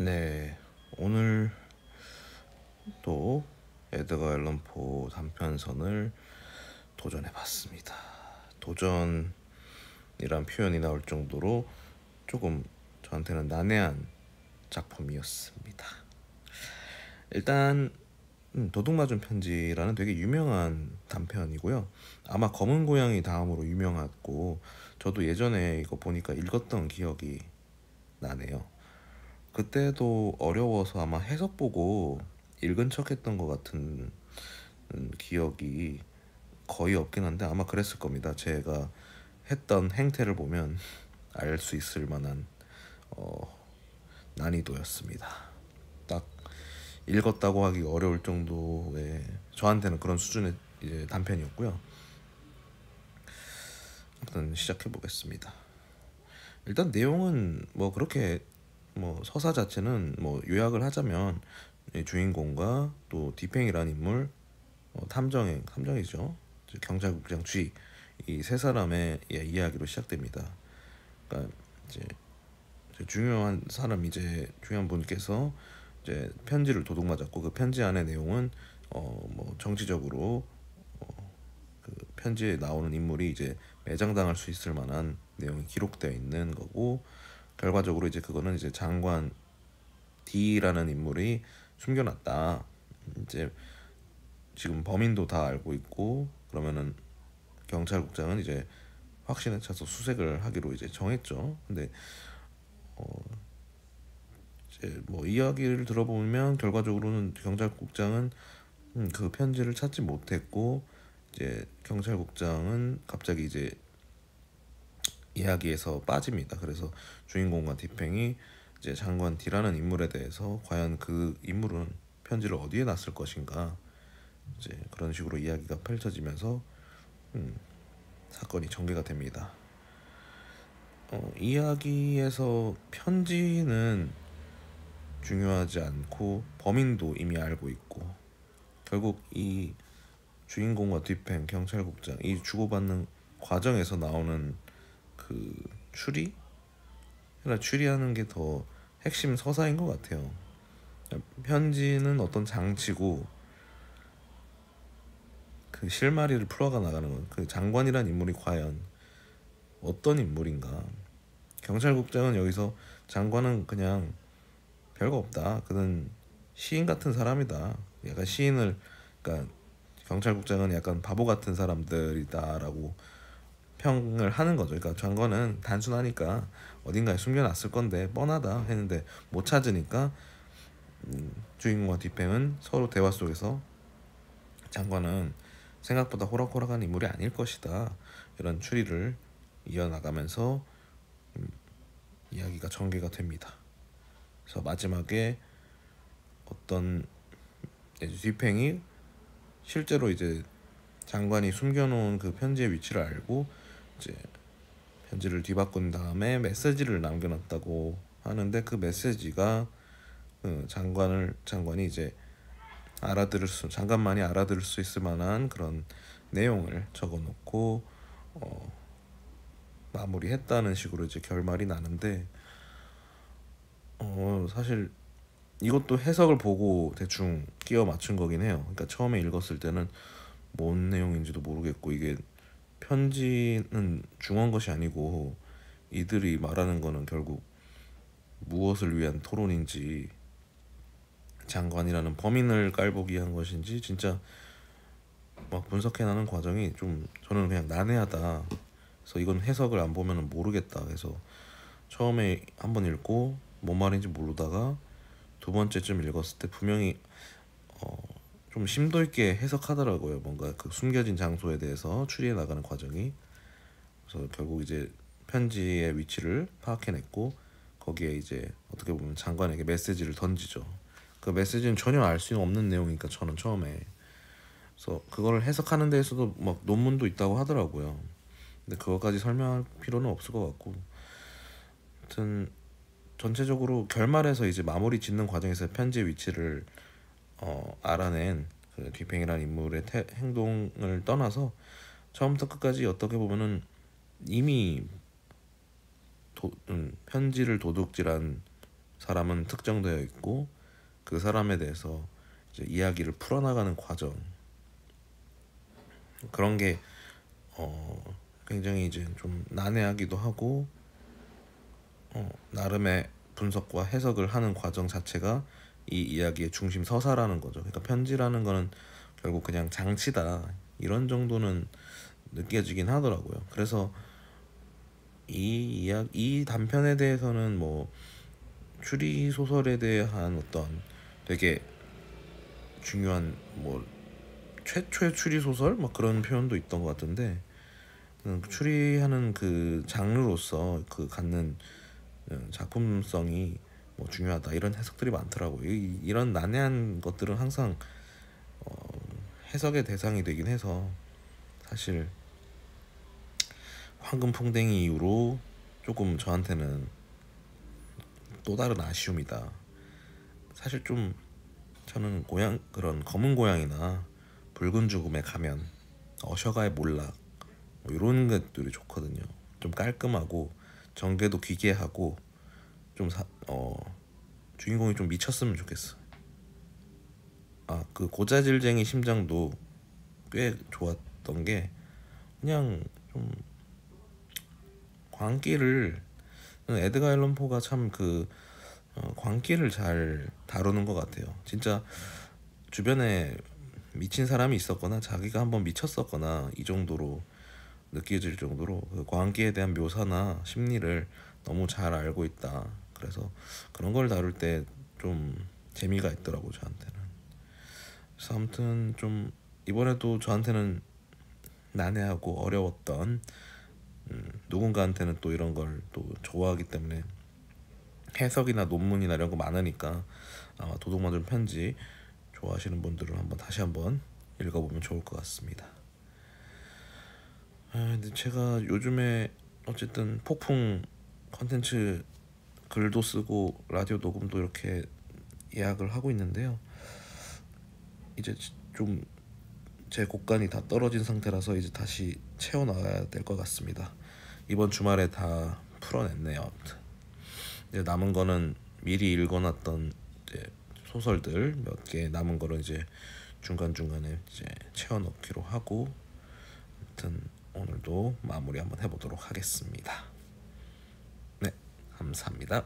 네, 오늘 또 에드거 앨런 포 단편선을 도전해봤습니다. 도전이란 표현이 나올 정도로 조금 저한테는 난해한 작품이었습니다. 일단 도둑맞은 편지라는 되게 유명한 단편이고요. 아마 검은 고양이 다음으로 유명하고, 저도 예전에 이거 보니까 읽었던 기억이 나네요. 그때도 어려워서 아마 해석 보고 읽은 척 했던 것 같은 기억이 거의 없긴 한데 아마 그랬을 겁니다. 제가 했던 행태를 보면 알 수 있을 만한 난이도였습니다. 딱 읽었다고 하기 어려울 정도의, 저한테는 그런 수준의 이제 단편이었고요. 아무튼 시작해 보겠습니다. 일단 내용은 뭐 그렇게, 뭐 서사 자체는 뭐 요약을 하자면 이 주인공과 또 디팽이라는 인물, 탐정이죠. 경찰국장 G, 이 세 사람의 이야기로 시작됩니다. 그러니까 이제 중요한 사람, 이제 중요한 분께서 이제 편지를 도둑 맞았고, 그 편지 안의 내용은 뭐 정치적으로 그 편지에 나오는 인물이 이제 매장당할 수 있을 만한 내용이 기록되어 있는 거고, 결과적으로 이제 그거는 이제 장관 D라는 인물이 숨겨놨다. 이제 지금 범인도 다 알고 있고, 그러면은 경찰국장은 이제 확신에 차서 수색을 하기로 이제 정했죠. 근데 이제 뭐 이야기를 들어보면 결과적으로는 경찰국장은 그 편지를 찾지 못했고, 이제 경찰국장은 갑자기 이제 이야기에서 빠집니다. 그래서 주인공과 디팽이 이제 장관 D라는 인물에 대해서 과연 그 인물은 편지를 어디에 놨을 것인가, 이제 그런 식으로 이야기가 펼쳐지면서 사건이 전개가 됩니다. 이야기에서 편지는 중요하지 않고 범인도 이미 알고 있고, 결국 이 주인공과 디팽 경찰국장 이 주고받는 과정에서 나오는 그 추리하는 게 더 핵심 서사인 것 같아요. 편지는 어떤 장치고, 그 실마리를 풀어가 나가는 건 그 장관이란 인물이 과연 어떤 인물인가. 경찰국장은 여기서, 장관은 그냥 별거 없다, 그는 시인 같은 사람이다, 약간 시인을, 그러니까 경찰국장은 약간 바보 같은 사람들이다라고 평을 하는 거죠. 그러니까 장관은 단순하니까 어딘가에 숨겨놨을 건데 뻔하다 했는데 못 찾으니까, 주인공과 뒷팽은 서로 대화 속에서 장관은 생각보다 호락호락한 인물이 아닐 것이다, 이런 추리를 이어나가면서 이야기가 전개가 됩니다. 그래서 마지막에 어떤 뒷팽이 실제로 이제 장관이 숨겨놓은 그 편지의 위치를 알고 이제 편지를 뒤바꾼 다음에 메시지를 남겨놨다고 하는데, 그 메시지가 장관이 이제 장관만이 알아들을 수 있을 만한 그런 내용을 적어놓고 마무리했다는 식으로 이제 결말이 나는데, 사실 이것도 해석을 보고 대충 끼워 맞춘 거긴 해요. 그러니까 처음에 읽었을 때는 뭔 내용인지도 모르겠고, 이게 편지는 중요한 것이 아니고 이들이 말하는 거는 결국 무엇을 위한 토론인지, 장관이라는 범인을 깔보기 위한 것인지, 진짜 막 분석해나가는 과정이 좀 저는 그냥 난해하다. 그래서 이건 해석을 안 보면은 모르겠다. 그래서 처음에 한번 읽고 뭔 말인지 모르다가 두 번째쯤 읽었을 때 분명히 좀 심도 있게 해석하더라고요. 뭔가 그 숨겨진 장소에 대해서 추리해 나가는 과정이. 그래서 결국 이제 편지의 위치를 파악해냈고, 거기에 이제 어떻게 보면 장관에게 메시지를 던지죠. 그 메시지는 전혀 알 수 없는 내용이니까 저는 처음에, 그래서 그걸 해석하는 데에서도 막 논문도 있다고 하더라고요. 근데 그것까지 설명할 필요는 없을 것 같고, 하여튼 전체적으로 결말에서 이제 마무리 짓는 과정에서 편지의 위치를 알아낸 그 뒤팽이라는 인물의 행동을 떠나서 처음부터 끝까지 어떻게 보면은 이미 편지를 도둑질한 사람은 특정되어 있고 그 사람에 대해서 이제 이야기를 풀어나가는 과정, 그런 게 굉장히 이제 좀 난해하기도 하고 나름의 분석과 해석을 하는 과정 자체가 이 이야기의 중심 서사라는 거죠. 그러니까 편지라는 거는 결국 그냥 장치다, 이런 정도는 느껴지긴 하더라고요. 그래서 이 단편에 대해서는 뭐 추리 소설에 대한 어떤 되게 중요한 뭐 최초의 추리 소설 막 그런 표현도 있던 것 같은데, 추리하는 그 장르로서 그 갖는 작품성이 뭐 중요하다, 이런 해석들이 많더라고요. 이런 난해한 것들은 항상 해석의 대상이 되긴 해서, 사실 황금풍뎅이 이후로 조금 저한테는 또 다른 아쉬움이다. 사실 좀 저는 그런 검은 고양이나 붉은 죽음의 가면, 어셔가의 몰락, 뭐 이런 것들이 좋거든요. 좀 깔끔하고 전개도 기괴하고 좀 주인공이 좀 미쳤으면 좋겠어. 그 고자질쟁이 심장도 꽤 좋았던 게, 그냥 좀 광기를, 에드가 앨런 포가 참 광기를 잘 다루는 것 같아요. 진짜 주변에 미친 사람이 있었거나 자기가 한번 미쳤었거나 이 정도로 느껴질 정도로 그 광기에 대한 묘사나 심리를 너무 잘 알고 있다. 그래서 그런 걸 다룰 때 좀 재미가 있더라고, 저한테는. 그래서 아무튼 좀 이번에도 저한테는 난해하고 어려웠던, 누군가한테는 또 이런 걸 또 좋아하기 때문에 해석이나 논문이나 이런 거 많으니까 아마 도둑맞은 편지 좋아하시는 분들은 다시 한번 읽어보면 좋을 것 같습니다. 근데 제가 요즘에 어쨌든 폭풍 컨텐츠 글도 쓰고 라디오 녹음도 이렇게 예약을 하고 있는데요. 이제 좀 제 곡간이 다 떨어진 상태라서 이제 다시 채워 나가야 될 것 같습니다. 이번 주말에 다 풀어냈네요. 이제 남은 거는 미리 읽어놨던 이제 소설들 몇 개 남은 거를 이제 중간 중간에 이제 채워 넣기로 하고, 아무튼 오늘도 마무리 한번 해보도록 하겠습니다. 네, 감사합니다.